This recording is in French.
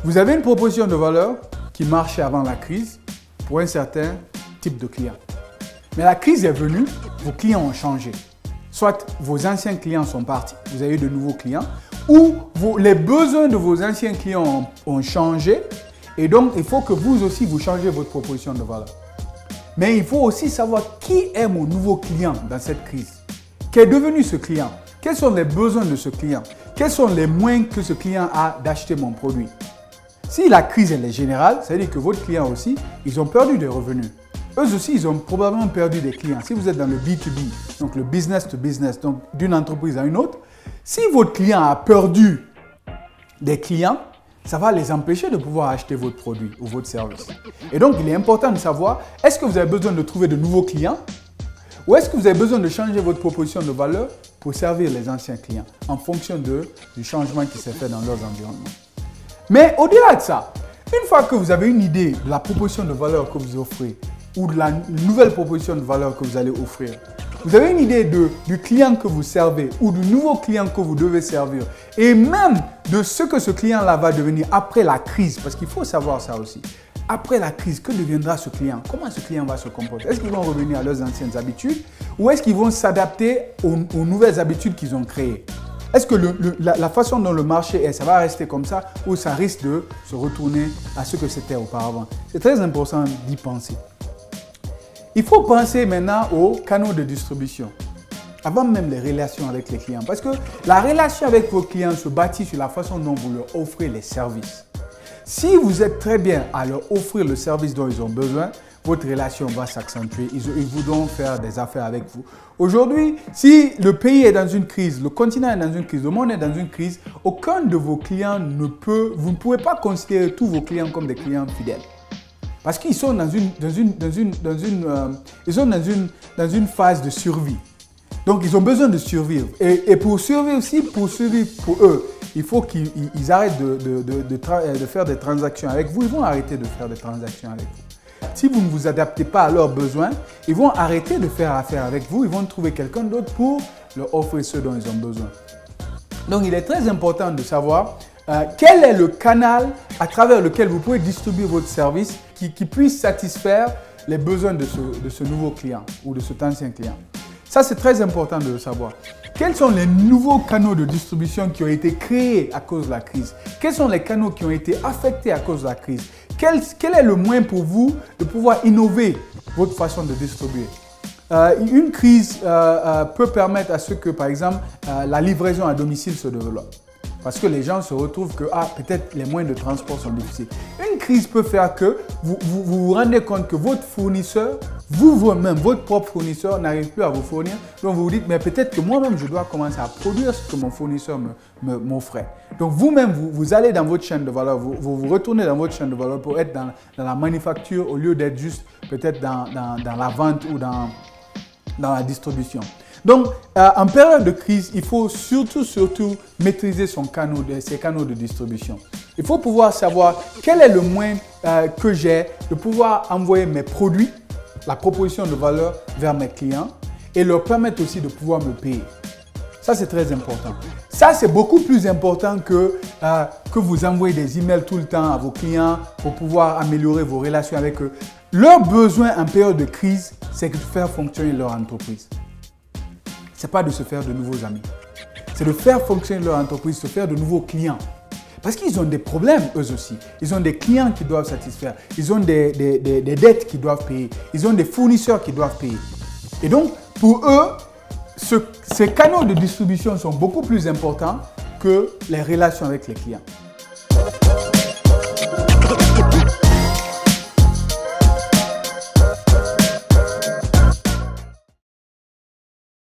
Vous avez une proposition de valeur qui marchait avant la crise pour un certain type de client. Mais la crise est venue, vos clients ont changé. Soit vos anciens clients sont partis, vous avez eu de nouveaux clients, ou les besoins de vos anciens clients ont changé. Et donc, il faut que vous aussi, vous changez votre proposition de valeur. Mais il faut aussi savoir qui est mon nouveau client dans cette crise. Qu'est devenu ce client? Quels sont les besoins de ce client? Quels sont les moyens que ce client a d'acheter mon produit? Si la crise elle est générale, ça veut dire que votre client aussi, ils ont perdu des revenus. Eux aussi, ils ont probablement perdu des clients. Si vous êtes dans le B2B, donc le business to business, donc d'une entreprise à une autre, si votre client a perdu des clients, ça va les empêcher de pouvoir acheter votre produit ou votre service. Et donc, il est important de savoir, est-ce que vous avez besoin de trouver de nouveaux clients ou est-ce que vous avez besoin de changer votre proposition de valeur pour servir les anciens clients en fonction du changement qui s'est fait dans leurs environnements. Mais au-delà de ça, une fois que vous avez une idée de la proposition de valeur que vous offrez ou de la nouvelle proposition de valeur que vous allez offrir, vous avez une idée du client que vous servez ou du nouveau client que vous devez servir et même de ce que ce client-là va devenir après la crise, parce qu'il faut savoir ça aussi. Après la crise, que deviendra ce client? Comment ce client va se comporter? Est-ce qu'ils vont revenir à leurs anciennes habitudes ou est-ce qu'ils vont s'adapter aux nouvelles habitudes qu'ils ont créées? Est-ce que la façon dont le marché est, ça va rester comme ça ou ça risque de se retourner à ce que c'était auparavant? C'est très important d'y penser. Il faut penser maintenant aux canaux de distribution, avant même les relations avec les clients. Parce que la relation avec vos clients se bâtit sur la façon dont vous leur offrez les services. Si vous êtes très bien à leur offrir le service dont ils ont besoin, votre relation va s'accentuer. Ils voudront faire des affaires avec vous. Aujourd'hui, si le pays est dans une crise, le continent est dans une crise, le monde est dans une crise, aucun de vos clients vous ne pouvez pas considérer tous vos clients comme des clients fidèles. Parce qu'ils sont dans une phase de survie. Donc, ils ont besoin de survivre. Et pour survivre aussi, pour eux, il faut qu'ils arrêtent de faire des transactions avec vous. Ils vont arrêter de faire des transactions avec vous. Si vous ne vous adaptez pas à leurs besoins, ils vont arrêter de faire affaire avec vous. Ils vont trouver quelqu'un d'autre pour leur offrir ce dont ils ont besoin. Donc, il est très important de savoir quel est le canal à travers lequel vous pouvez distribuer votre service qui puisse satisfaire les besoins de ce nouveau client ou de cet ancien client. Ça, c'est très important de le savoir. Quels sont les nouveaux canaux de distribution qui ont été créés à cause de la crise? Quels sont les canaux qui ont été affectés à cause de la crise? Quel est le moyen pour vous de pouvoir innover votre façon de distribuer? Une crise peut permettre à ce que, par exemple, la livraison à domicile se développe. Parce que les gens se retrouvent que peut-être les moyens de transport sont difficiles. Une crise peut faire que vous rendez compte que votre fournisseur, vous-même, votre propre fournisseur n'arrive plus à vous fournir. Donc vous vous dites, mais peut-être que moi-même, je dois commencer à produire ce que mon fournisseur m'offrait. Donc vous-même, vous allez dans votre chaîne de valeur, vous retournez dans votre chaîne de valeur pour être dans la manufacture au lieu d'être juste peut-être dans la vente ou dans la distribution. Donc, en période de crise, il faut surtout maîtriser ses canaux de distribution. Il faut pouvoir savoir quel est le moyen que j'ai de pouvoir envoyer mes produits, la proposition de valeur vers mes clients et leur permettre aussi de pouvoir me payer. Ça, c'est très important. Ça, c'est beaucoup plus important que vous envoyez des emails tout le temps à vos clients pour pouvoir améliorer vos relations avec eux. Leur besoin en période de crise, c'est de faire fonctionner leur entreprise. Ce n'est pas de se faire de nouveaux amis. C'est de faire fonctionner leur entreprise, de se faire de nouveaux clients. Parce qu'ils ont des problèmes, eux aussi. Ils ont des clients qui doivent satisfaire. Ils ont des dettes qu'ils doivent payer. Ils ont des fournisseurs qui doivent payer. Et donc, pour eux, ces canaux de distribution sont beaucoup plus importants que les relations avec les clients.